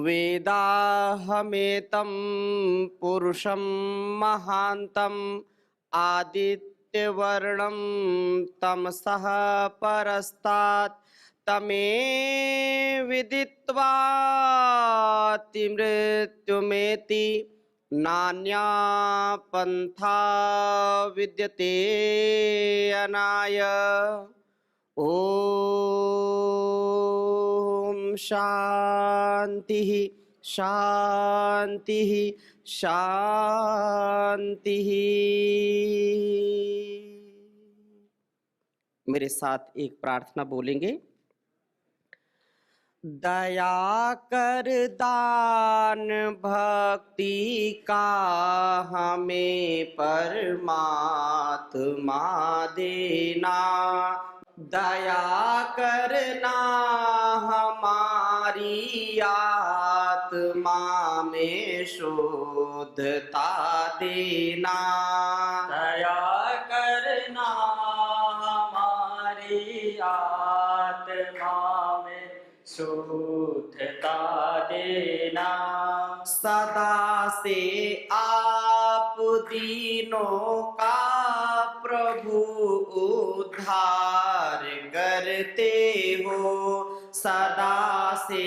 वेदाहमेतं पुरुषं महान्तं आदित्यवर्णं तमसः परस्तात् तमे विदित्वा मृत्युमेति नान्या पन्था विद्यते अनाय। ओम शांति शांति शांति। मेरे साथ एक प्रार्थना बोलेंगे। दया कर दान भक्ति का हमें परमात्मा देना। दया करना हमारी आत्मा में शुद्धता देना। दया करना हमारी आत्मा में शुद्धता देना। सदा से आप दीनों का प्रभु उद्धार करते हो। सदा से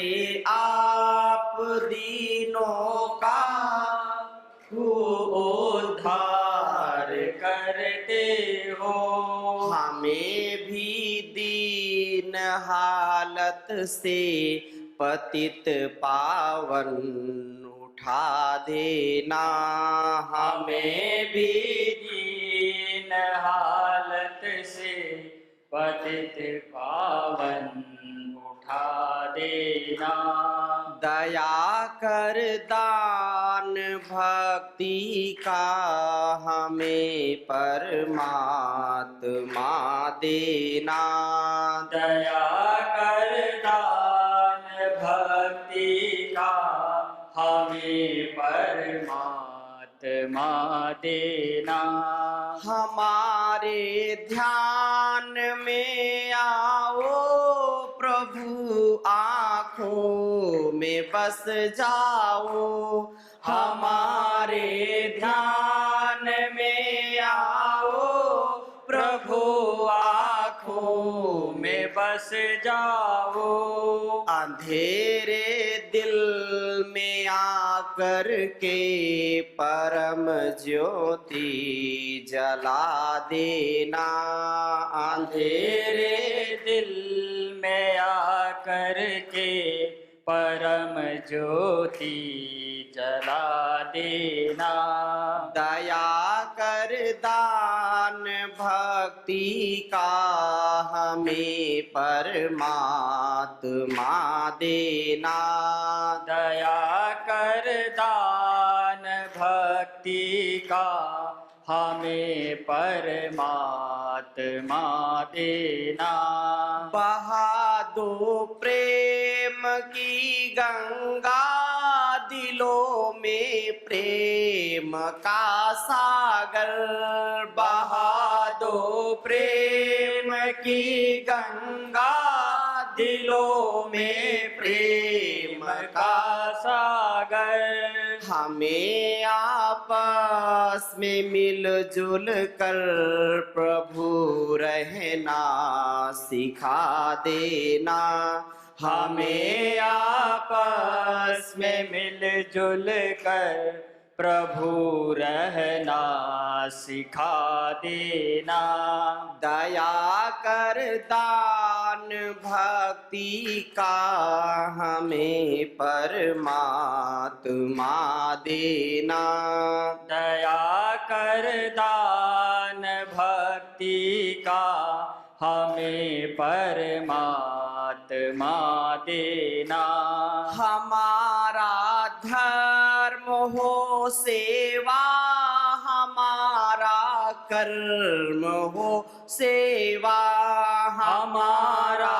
आप दीनों का उद्धार करते हो। हमें भी दीन हालत से पतित पावन उठा देना। हमें भी दीन हालत से पतित पावन उठा देना। दया कर दान भक्ति का हमें परमात्मा देना। दया कर दान भक्ति का हमें परमात्मा देना। हमारे ध्यान में आओ प्रभु, आँखों में बस जाओ। हमारे ध्यान में आओ प्रभु, आँखों में बस जाओ। अंधेरे दिल में आकर के परम ज्योति जला देना। अंधेरे दिल में आकर के परम ज्योति जला देना। दया कर दान भक्ति का हमें परमात्मा देना। दया कर दान भक्ति का हमें परमात्मा देना। बहा दो प्रेम की गंगा, दिलों में प्रेम का सागर। बहा दो प्रेम की गंगा, दिलों में प्रेम का सागर। हमें आपस में मिलजुल कर प्रभु रहना सिखा देना। हमें आपस में मिलजुल कर प्रभु रहना सिखा देना। दया कर दान भक्ति का हमें परमात्मा देना। दया कर दान भक्ति का हमें परमात्मा देना। हमारा धर्म हो सेवा, हमारा कर्म हो सेवा। हमारा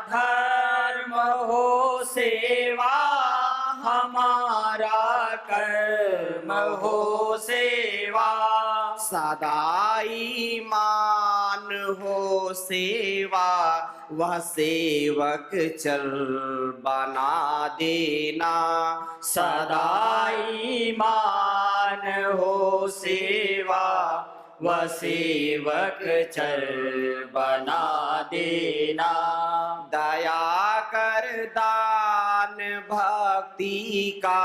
धर्म हो सेवा, हमारा कर्म हो सेवा। सदा ईमान ईमान हो सेवा वह सेवक चल बना देना। सदा ईमान हो सेवा वह सेवक चल बना देना। दया कर दान भक्ति का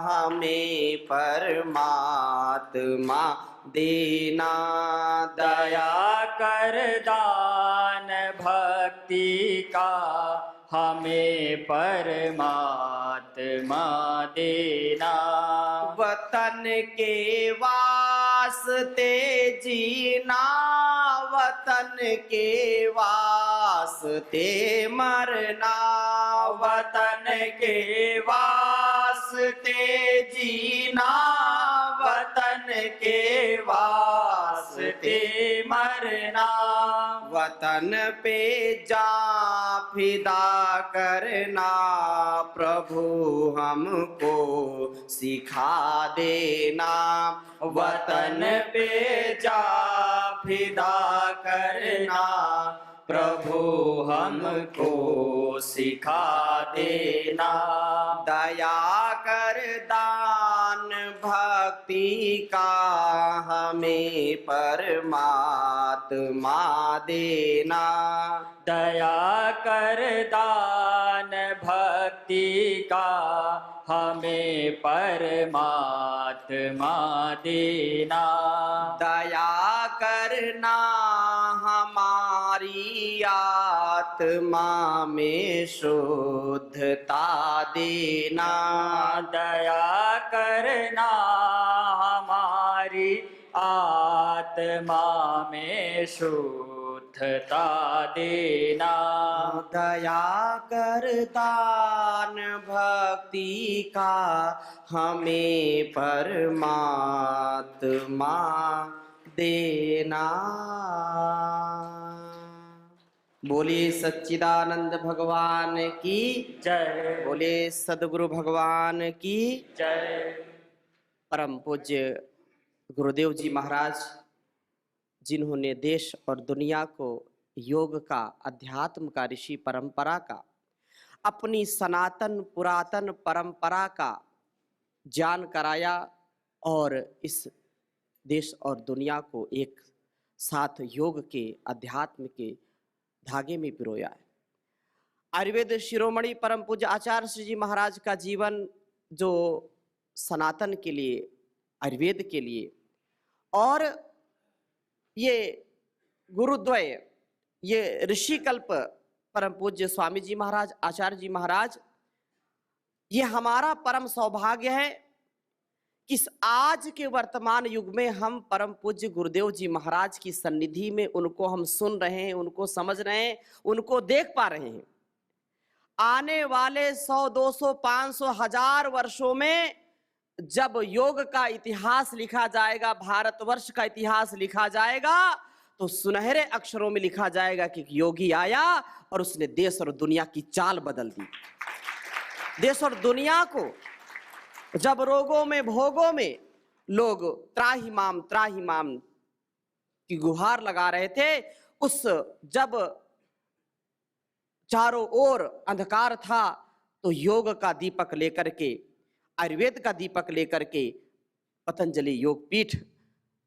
हमें परमात्मा देना। दया कर दान भक्ति का हमें परमात्मा देना। वतन के वास्ते जीना वतन के वास्ते मरना। वतन के वास्ते जीना वतन के वास्ते मरना। वतन पे जा फिदा करना प्रभु हमको सिखा देना। वतन पे जा फिदा करना प्रभु हमको सिखा देना। दया कर दान भक्ति का हमें परमात्मा देना। दया कर दान भक्ति का हमें परमात्मा देना। दया करना हमारी आत्मा में शुद्धता देना। दया करना हमारी आत्मा में शुद्धता देना। दया कर दान भक्ति का हमें परमात्मा देना। बोलिए सच्चिदानंद भगवान की जय। बोलिए सद्गुरु भगवान की जय। परम पूज्य गुरुदेव जी महाराज जिन्होंने देश और दुनिया को योग का, अध्यात्म का, ऋषि परंपरा का, अपनी सनातन पुरातन परंपरा का ज्ञान कराया और इस देश और दुनिया को एक साथ योग के, अध्यात्म के धागे में पिरोया है। आयुर्वेद शिरोमणि परम पूज्य आचार्य श्री जी महाराज का जीवन जो सनातन के लिए, आयुर्वेद के लिए, और ये गुरुद्वय, ये ऋषिकल्प परम पूज्य स्वामी जी महाराज, आचार्य जी महाराज, ये हमारा परम सौभाग्य है कि इस आज के वर्तमान युग में हम परम पूज्य गुरुदेव जी महाराज की सन्निधि में उनको हम सुन रहे हैं, उनको समझ रहे हैं, उनको देख पा रहे हैं। आने वाले 100, 200, 500, 1000 वर्षों में जब योग का इतिहास लिखा जाएगा, भारतवर्ष का इतिहास लिखा जाएगा, तो सुनहरे अक्षरों में लिखा जाएगा कि योगी आया और उसने देश और दुनिया की चाल बदल दी। देश और दुनिया को जब रोगों में भोगों में लोग त्राहि माम की गुहार लगा रहे थे, उस जब चारों ओर अंधकार था, तो योग का दीपक लेकर के, आयुर्वेद का दीपक लेकर के पतंजलि योगपीठ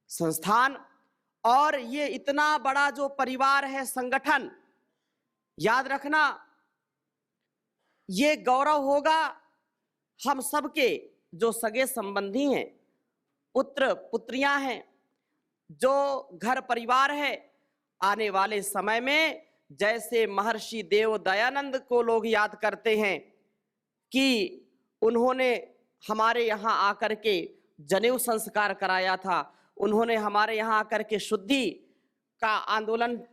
संस्थान और ये इतना बड़ा जो परिवार है, संगठन, याद रखना ये गौरव होगा हम सबके जो सगे संबंधी हैं, पुत्र पुत्रियां हैं, जो घर परिवार है। आने वाले समय में जैसे महर्षि देव दयानंद को लोग याद करते हैं कि उन्होंने हमारे यहाँ आकर के जनेऊ संस्कार कराया था, उन्होंने हमारे यहाँ आकर के शुद्धि का आंदोलन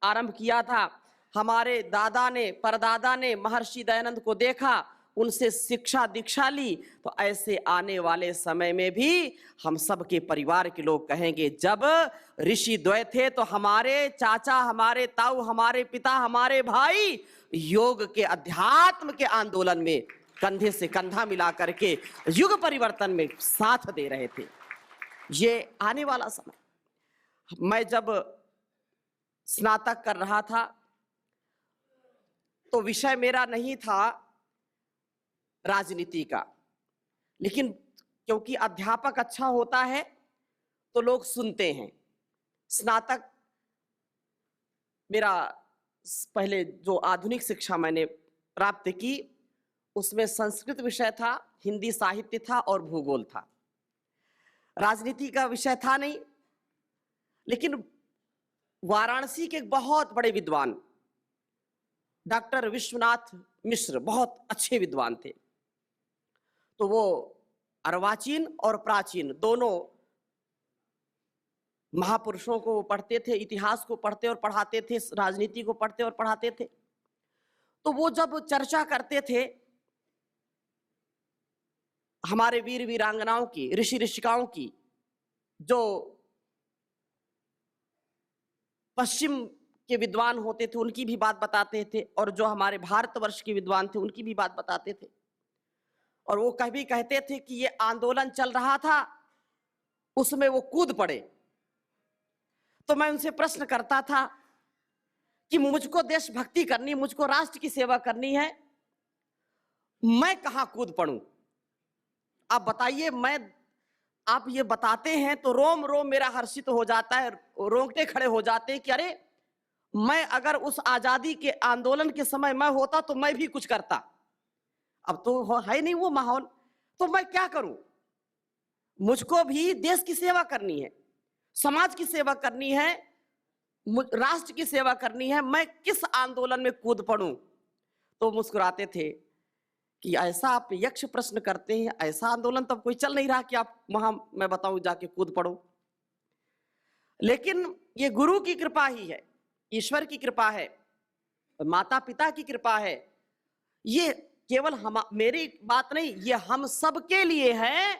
आरंभ किया था, हमारे दादा ने, परदादा ने महर्षि दयानंद को देखा, उनसे शिक्षा दीक्षा ली, तो ऐसे आने वाले समय में भी हम सब के परिवार के लोग कहेंगे जब ऋषि द्वय थे तो हमारे चाचा, हमारे ताऊ, हमारे पिता, हमारे भाई योग के, अध्यात्म के आंदोलन में कंधे से कंधा मिला करके युग परिवर्तन में साथ दे रहे थे। ये आने वाला समय, मैं जब स्नातक कर रहा था, तो विषय मेरा नहीं था राजनीति का, लेकिन क्योंकि अध्यापक अच्छा होता है तो लोग सुनते हैं। स्नातक मेरा पहले जो आधुनिक शिक्षा मैंने प्राप्त की, उसमें संस्कृत विषय था, हिंदी साहित्य था और भूगोल था। राजनीति का विषय था नहीं। लेकिन वाराणसी के एक बहुत बड़े विद्वान डॉक्टर विश्वनाथ मिश्र बहुत अच्छे विद्वान थे। तो वो अर्वाचीन और प्राचीन दोनों महापुरुषों को पढ़ते थे, इतिहास को पढ़ते और पढ़ाते थे, राजनीति को पढ़ते और पढ़ाते थे। तो वो जब चर्चा करते थे हमारे वीर वीरांगनाओं की, ऋषि ऋषिकाओं की, जो पश्चिम के विद्वान होते थे उनकी भी बात बताते थे, और जो हमारे भारतवर्ष के विद्वान थे उनकी भी बात बताते थे। और वो कभी कहते थे कि ये आंदोलन चल रहा था, उसमें वो कूद पड़े। तो मैं उनसे प्रश्न करता था कि मुझको देशभक्ति करनी, मुझको राष्ट्र की सेवा करनी है, मैं कहां कूद पड़ूं? आप बताइए। आप ये बताते हैं तो रोम रोम मेरा हर्षित हो जाता है, रोंगटे खड़े हो जाते हैं कि अरे, मैं अगर उस आजादी के आंदोलन के समय मैं होता तो मैं भी कुछ करता। अब तो है नहीं वो माहौल, तो मैं क्या करूं? मुझको भी देश की सेवा करनी है, समाज की सेवा करनी है, राष्ट्र की सेवा करनी है, मैं किस आंदोलन में कूद पड़ूं? तो मुस्कुराते थे कि ऐसा आप यक्ष प्रश्न करते हैं, ऐसा आंदोलन तो कोई चल नहीं रहा कि आप वहां मैं बताऊं जाके कूद पड़ो। लेकिन ये गुरु की कृपा ही है, ईश्वर की कृपा है, माता पिता की कृपा है। ये केवल मेरी बात नहीं, ये हम सब के लिए है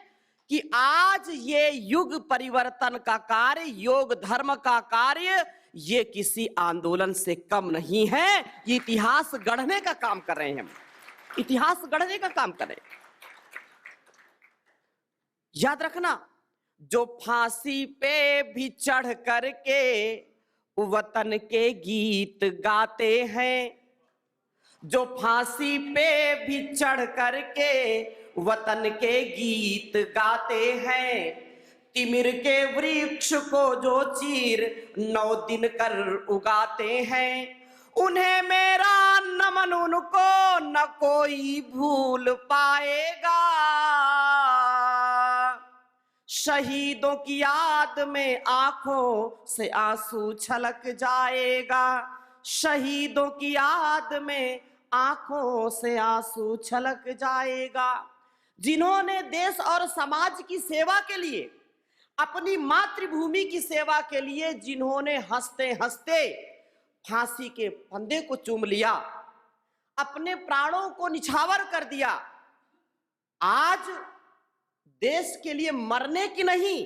कि आज ये युग परिवर्तन का कार्य, योग धर्म का कार्य, ये किसी आंदोलन से कम नहीं है। ये इतिहास गढ़ने का काम कर रहे हैं, हम इतिहास गढ़ने का काम करें। याद रखना, जो फांसी पे भी चढ़ करके वतन के गीत गाते हैं, जो फांसी पे भी चढ़ करके वतन के गीत गाते हैं, तिमिर के वृक्ष को जो चीर 9 दिन कर उगाते हैं, उन्हें मेरा नमन, उनको न कोई भूल पाएगा। शहीदों की याद में आंखों से आंसू छलक जाएगा, शहीदों की याद में आंखों से आंसू छलक जाएगा। जिन्होंने देश और समाज की सेवा के लिए, अपनी मातृभूमि की सेवा के लिए, जिन्होंने हंसते हंसते फांसी के फंदे को चूम लिया, अपने प्राणों को निछावर कर दिया, आज देश के लिए मरने की नहीं,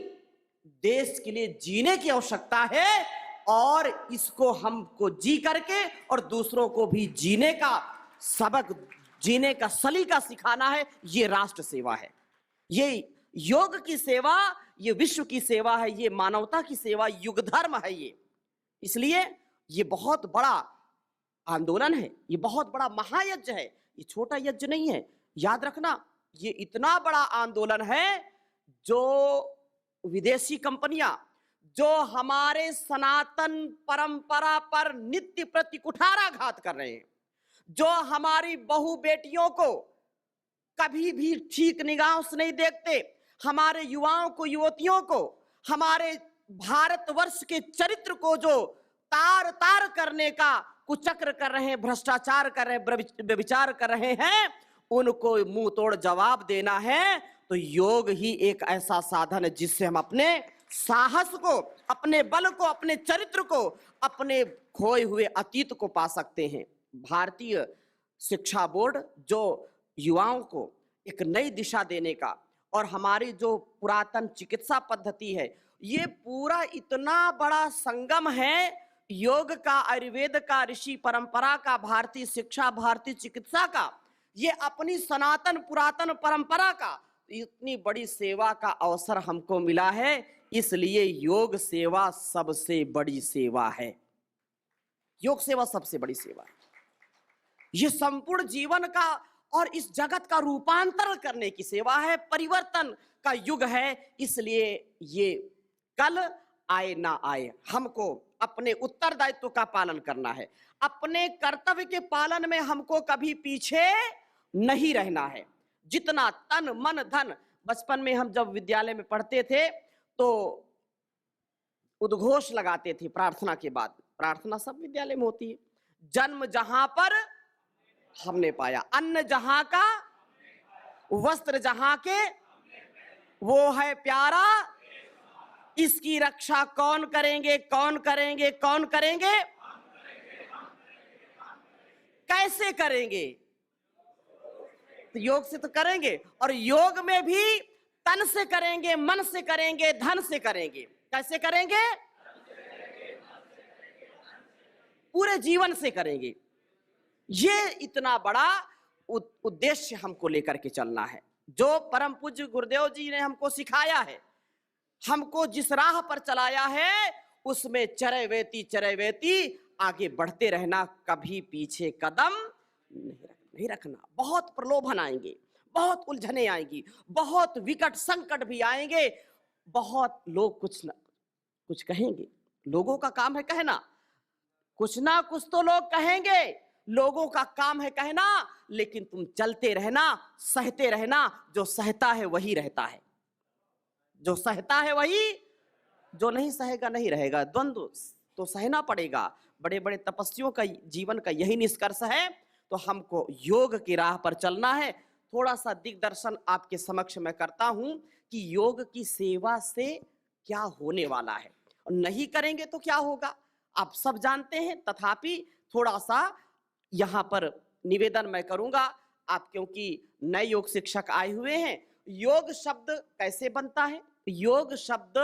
देश के लिए जीने की आवश्यकता है। और इसको हमको जी करके और दूसरों को भी जीने का सबक, जीने का सलीका सिखाना है। ये राष्ट्र सेवा है, ये योग की सेवा, ये विश्व की सेवा है, ये मानवता की सेवा, युग धर्म है ये। इसलिए ये बहुत बड़ा आंदोलन है, ये बहुत बड़ा महायज्ञ है, ये छोटा यज्ञ नहीं है। याद रखना, ये इतना बड़ा आंदोलन है जो विदेशी कंपनियां, जो हमारे सनातन परंपरा पर नित्य प्रति कुठाराघात कर रहे हैं, जो हमारी बहु बेटियों को कभी भी ठीक निगाहों से नहीं देखते, हमारे युवाओं को, युवतियों को, हमारे भारतवर्ष के चरित्र को जो तार तार करने का कुचक्र कर रहे हैं, भ्रष्टाचार कर रहे हैं, व्यभिचार कर रहे हैं, उनको मुंह तोड़ जवाब देना है। तो योग ही एक ऐसा साधन है जिससे हम अपने साहस को, अपने बल को, अपने चरित्र को, अपने खोए हुए अतीत को पा सकते हैं। भारतीय शिक्षा बोर्ड जो युवाओं को एक नई दिशा देने का, और हमारी जो पुरातन चिकित्सा पद्धति है, ये पूरा इतना बड़ा संगम है योग का, आयुर्वेद का, ऋषि परंपरा का, भारतीय शिक्षा, भारतीय चिकित्सा का, ये अपनी सनातन पुरातन परंपरा का इतनी बड़ी सेवा का अवसर हमको मिला है। इसलिए योग सेवा सबसे बड़ी सेवा है। योग सेवा सबसे बड़ी सेवा है। ये संपूर्ण जीवन का और इस जगत का रूपांतर करने की सेवा है, परिवर्तन का युग है। इसलिए ये कल आए ना आए, हमको अपने उत्तरदायित्व का पालन करना है। अपने कर्तव्य के पालन में हमको कभी पीछे नहीं रहना है। जितना तन मन धन, बचपन में हम जब विद्यालय में पढ़ते थे तो उद्घोष लगाते थे प्रार्थना के बाद। प्रार्थना सब विद्यालय में होती है। जन्म जहां पर हमने पाया, अन्न जहां का, वस्त्र जहां के, वो है प्यारा, इसकी रक्षा कौन करेंगे, कौन करेंगे, कौन करेंगे, कैसे करेंगे? तो योग से तो करेंगे, और योग में भी तन से करेंगे, मन से करेंगे, धन से करेंगे। कैसे करेंगे? पूरे जीवन से करेंगे। ये इतना बड़ा उद्देश्य हमको लेकर के चलना है, जो परम पूज्य गुरुदेव जी ने हमको सिखाया है, हमको जिस राह पर चलाया है, उसमें चरैवेती आगे बढ़ते रहना, कभी पीछे कदम नहीं रखना। बहुत प्रलोभन आएंगे, बहुत उलझने आएंगी, बहुत विकट संकट भी आएंगे, बहुत लोग कुछ ना कुछ कहेंगे। लोगों का काम है कहना, कुछ ना कुछ तो लोग कहेंगे, लोगों का काम है कहना, लेकिन तुम चलते रहना, सहते रहना। जो सहता है वही रहता है, जो सहता है वही, जो नहीं सहेगा नहीं रहेगा। द्वंद्व तो सहना पड़ेगा। बड़े बड़े तपस्वियों का जीवन का यही निष्कर्ष है। तो हमको योग की राह पर चलना है। थोड़ा सा दिग्दर्शन आपके समक्ष मैं करता हूं कि योग की सेवा से क्या होने वाला है, और नहीं करेंगे तो क्या होगा, आप सब जानते हैं। तथापि थोड़ा सा यहां पर निवेदन मैं करूंगा, आप क्योंकि नए योग शिक्षक आए हुए हैं। योग शब्द कैसे बनता है? योग शब्द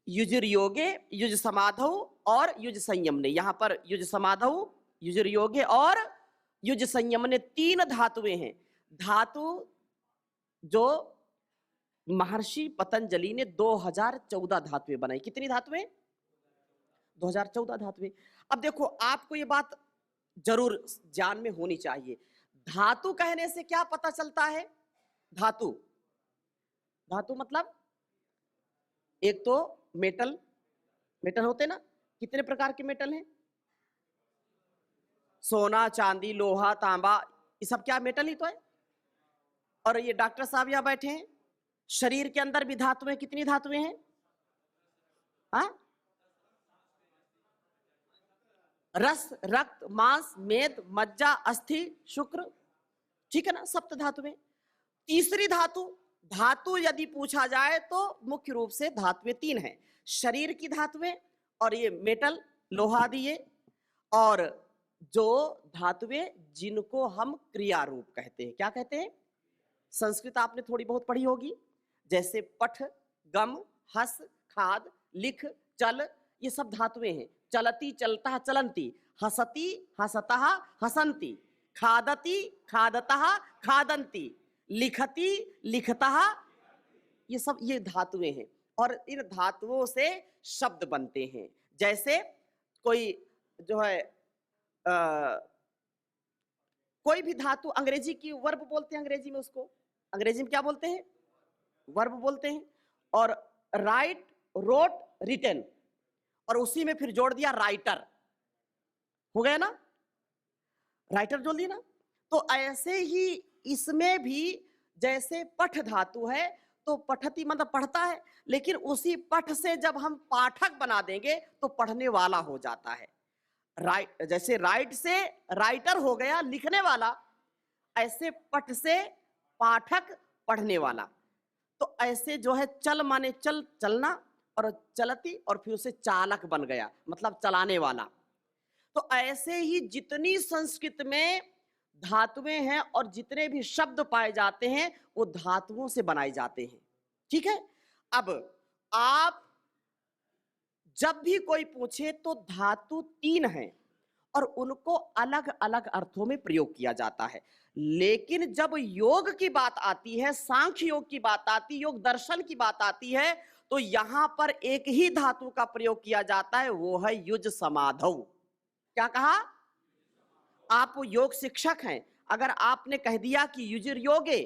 युजुर योगे, युज समाधौ और युज संयम ने, यहां पर युज समाधौ, युजुर योगे और युज संयम ने 3 धातुएं हैं। धातु जो महर्षि पतंजलि ने 2014 धातुएं बनाई। कितनी धातुएं? 2014 धातुएं। अब देखो, आपको ये बात जरूर ज्ञान में होनी चाहिए। धातु कहने से क्या पता चलता है? धातु, धातु मतलब एक तो मेटल, मेटल होते ना, कितने प्रकार के मेटल हैं? सोना, चांदी, लोहा, तांबा, ये सब क्या मेटल ही तो है। और ये डॉक्टर साहब यहाँ बैठे हैं, शरीर के अंदर भी धातुएं, कितनी धातुएं हैं? हाँ, रस, रक्त, मांस, मेद, मज्जा, अस्थि, शुक्र, ठीक है ना, सप्त धातुएं। तीसरी धातु, धातु यदि पूछा जाए तो मुख्य रूप से धातुएं 3 हैं। शरीर की धातुएं, और ये मेटल, लोहा दिए, और जो धातुएं जिनको हम क्रिया रूप कहते हैं। क्या कहते हैं? संस्कृत आपने थोड़ी बहुत पढ़ी होगी, जैसे पठ, गम, हस, खाद, लिख, चल, ये सब धातुएं हैं। चलती, चलता, चलंती, हसती, हसतः, हसंती, खादती, खादतः, खादंती, लिखती, लिखतः, ये सब ये धातुएं हैं। और इन धातुओं से शब्द बनते हैं। जैसे कोई जो है कोई भी धातु, अंग्रेजी की वर्ब बोलते हैं, अंग्रेजी में उसको अंग्रेजी में क्या बोलते हैं? वर्ब बोलते हैं। और राइट, रोट, रिटन, और उसी में फिर जोड़ दिया राइटर, हो गया ना, राइटर जोड़ दिया ना। तो ऐसे ही इसमें भी जैसे पठ धातु है, तो पठती मतलब पढ़ता है, लेकिन उसी पठ से जब हम पाठक बना देंगे तो पढ़ने वाला हो जाता है। राइट, जैसे राइट से राइटर हो गया, लिखने वाला, ऐसे पठ से पाठक, पढ़ने वाला। तो ऐसे जो है चल माने चल, चलना, और चलती, और फिर उसे चालक बन गया, मतलब चलाने वाला। तो ऐसे ही जितनी संस्कृत में धातुएं हैं और जितने भी शब्द पाए जाते हैं वो धातुओं से बनाए जाते हैं। ठीक है। अब आप जब भी कोई पूछे तो धातु 3 हैं और उनको अलग अलग अर्थों में प्रयोग किया जाता है। लेकिन जब योग की बात आती है, सांख्य योग की बात आती है, योग दर्शन की बात आती है, तो यहां पर एक ही धातु का प्रयोग किया जाता है, वो है युज समाधौ। क्या कहा? आप योग शिक्षक हैं, अगर आपने कह दिया कि युजिर योगे,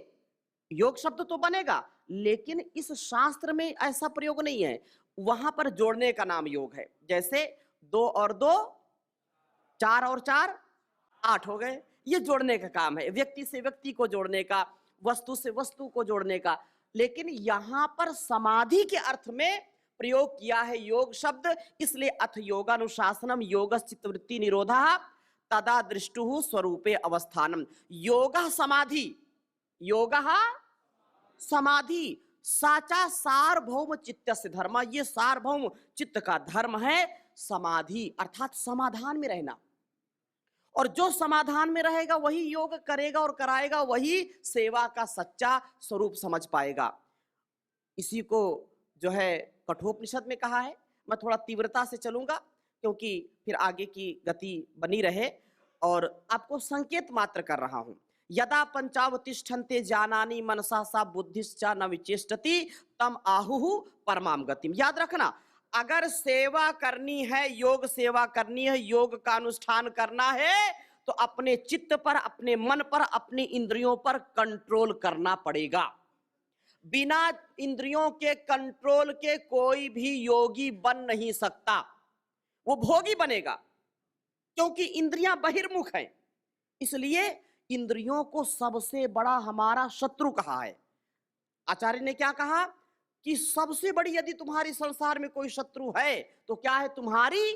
योग शब्द तो बनेगा, लेकिन इस शास्त्र में ऐसा प्रयोग नहीं है। वहां पर जोड़ने का नाम योग है। जैसे 2 और 2 4 और 4 8 हो गए। ये जोड़ने का काम है, व्यक्ति से व्यक्ति को जोड़ने का, वस्तु से वस्तु को जोड़ने का। लेकिन यहां पर समाधि के अर्थ में प्रयोग किया है योग शब्द, इसलिए अथ योगानुशासनम योगस् चित्तवृत्ति निरोधः तदा दृष्टुः स्वरूपे अवस्थानम। योगः समाधि, योगः समाधि साचा सार्वभौम चित्तस्य धर्म, ये सार्वभौम चित्त का धर्म है समाधि, अर्थात समाधान में रहना। और जो समाधान में रहेगा वही योग करेगा और कराएगा, वही सेवा का सच्चा स्वरूप समझ पाएगा। इसी को जो है कठोपनिषद में कहा है। मैं थोड़ा तीव्रता से चलूंगा क्योंकि फिर आगे की गति बनी रहे, और आपको संकेत मात्र कर रहा हूं। यदा पंचावतिष्ठन्ते जानानि मनसा सा बुद्धिश्चा न विचेष्टति तम आहुः परमाम गतिम। याद रखना, अगर सेवा करनी है, योग सेवा करनी है, योग का अनुष्ठान करना है, तो अपने चित्त पर, अपने मन पर, अपनी इंद्रियों पर कंट्रोल करना पड़ेगा। बिना इंद्रियों के कंट्रोल के कोई भी योगी बन नहीं सकता, वो भोगी बनेगा, क्योंकि इंद्रियां बहिर्मुख हैं। इसलिए इंद्रियों को सबसे बड़ा हमारा शत्रु कहा है। आचार्य ने क्या कहा कि सबसे बड़ी यदि तुम्हारी संसार में कोई शत्रु है तो क्या है? तुम्हारी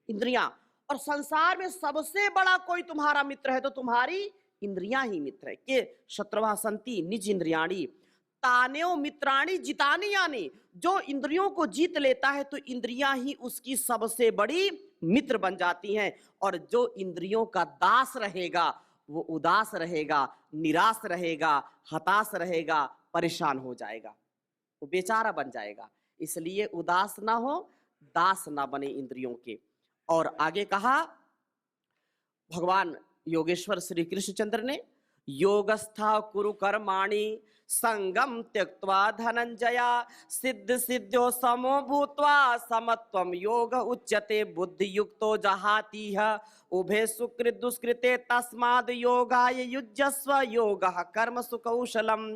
इंद्रियां। और संसार में सबसे बड़ा कोई तुम्हारा मित्र है तो तुम्हारी इंद्रियां ही मित्र है। के शत्रवा संति निज इंद्रियाणी तानेव मित्राणी जितानी यानी। जो इंद्रियों को जीत लेता है तो इंद्रियां ही उसकी सबसे बड़ी मित्र बन जाती हैं। और जो इंद्रियों का दास रहेगा वो उदास रहेगा, निराश रहेगा, हताश रहेगा, परेशान हो जाएगा, वो बेचारा बन जाएगा। इसलिए उदास ना हो, दास ना बने इंद्रियों के। और आगे कहा भगवान योगेश्वर श्री कृष्णचंद्र ने, योगस्था कुरु कर्माणि संगम त्यक्त्वा धनंजया सिद्ध सिद्ध्यो समो भूत्वा समत्वम योग उच्यते बुद्धि युक्तो जहाति उभे सुकृत दुष्कृते तस्माद् योगाय युज्यस्व योगः कर्मसु कौशलम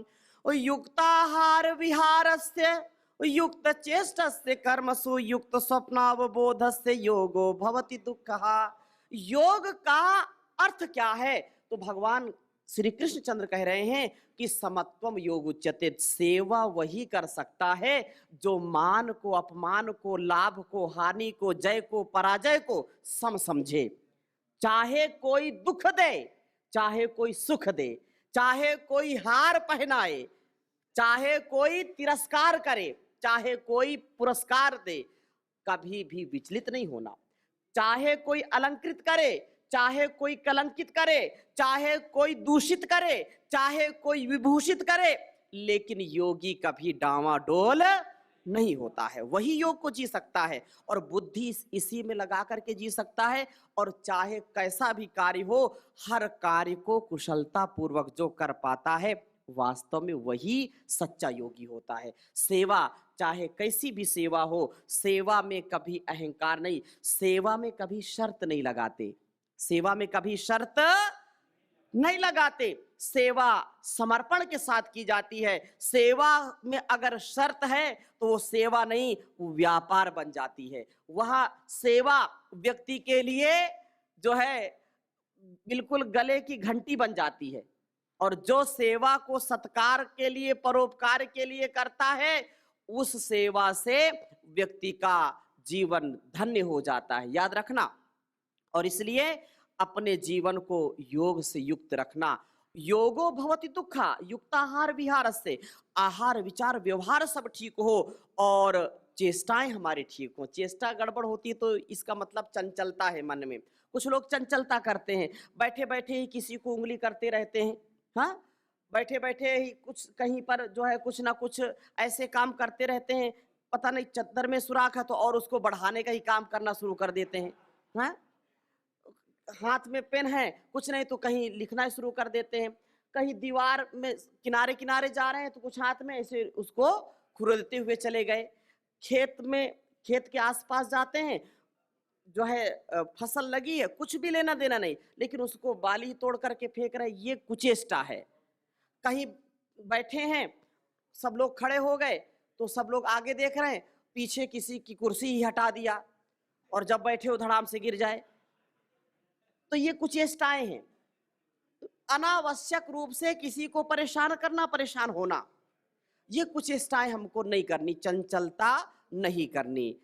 युक्ताहार विहारस्य युक्त चेष्टस्य कर्मसु युक्त स्वप्नावबोधस्य योगो भवति दुःखः। योग का अर्थ क्या है? तो भगवान श्री कृष्णचंद्र कह रहे हैं कि समत्वम योग उच्यते। सेवा वही कर सकता है जो मान को, अपमान को, लाभ को, हानि को, जय को, पराजय को सम समझे। चाहे कोई दुख दे, चाहे कोई सुख दे, चाहे कोई हार पहनाए, चाहे कोई तिरस्कार करे, चाहे कोई पुरस्कार दे, कभी भी विचलित नहीं होना। चाहे कोई अलंकृत करे, चाहे कोई कलंकित करे, चाहे कोई दूषित करे, चाहे कोई विभूषित करे, लेकिन योगी कभी डावाडोल नहीं होता है। वही योग को जी सकता है और बुद्धि इसी में लगा करके जी सकता है। और चाहे कैसा भी कार्य हो, हर कार्य को कुशलता पूर्वक जो कर पाता है, वास्तव में वही सच्चा योगी होता है। सेवा चाहे कैसी भी सेवा हो, सेवा में कभी अहंकार नहीं, सेवा में कभी शर्त नहीं लगाते, सेवा में कभी शर्त नहीं लगाते। सेवा समर्पण के साथ की जाती है। सेवा में अगर शर्त है तो वो सेवा नहीं, वो व्यापार बन जाती है। वह सेवा व्यक्ति के लिए जो है बिल्कुल गले की घंटी बन जाती है। और जो सेवा को सत्कार के लिए, परोपकार के लिए करता है, उस सेवा से व्यक्ति का जीवन धन्य हो जाता है। याद रखना। और इसलिए अपने जीवन को योग से युक्त रखना। योगो भवति दुःखा युक्ताहार विहार से, आहार विचार व्यवहार सब ठीक हो और चेष्टाएं हमारी ठीक हो। चेष्टा गड़बड़ होती है तो इसका मतलब चंचलता है मन में। कुछ लोग चंचलता करते हैं, बैठे बैठे ही किसी को उंगली करते रहते हैं। हाँ, बैठे बैठे ही कुछ कहीं पर जो है कुछ ना कुछ ऐसे काम करते रहते हैं, पता नहीं चद्दर में सुराख है तो और उसको बढ़ाने का ही काम करना शुरू कर देते हैं। हाँ, हाथ में पेन है, कुछ नहीं तो कहीं लिखना शुरू कर देते हैं। कहीं दीवार में किनारे किनारे जा रहे हैं तो कुछ हाथ में ऐसे उसको खुरदते हुए चले गए। खेत में, खेत के आसपास जाते हैं, जो है फसल लगी है, कुछ भी लेना देना नहीं, लेकिन उसको बाली तोड़ करके फेंक रहे, ये कुचेष्टा है। कहीं बैठे हैं, सब लोग खड़े हो गए, तो सब लोग आगे देख रहे हैं, पीछे किसी की कुर्सी ही हटा दिया, और जब बैठे हो धड़ाम से गिर जाए। तो ये कुचेष्टाएं हैं। अनावश्यक रूप से किसी को परेशान करना, परेशान होना, ये कुचेष्टाएं हमको नहीं करनी, चंचलता नहीं करनी।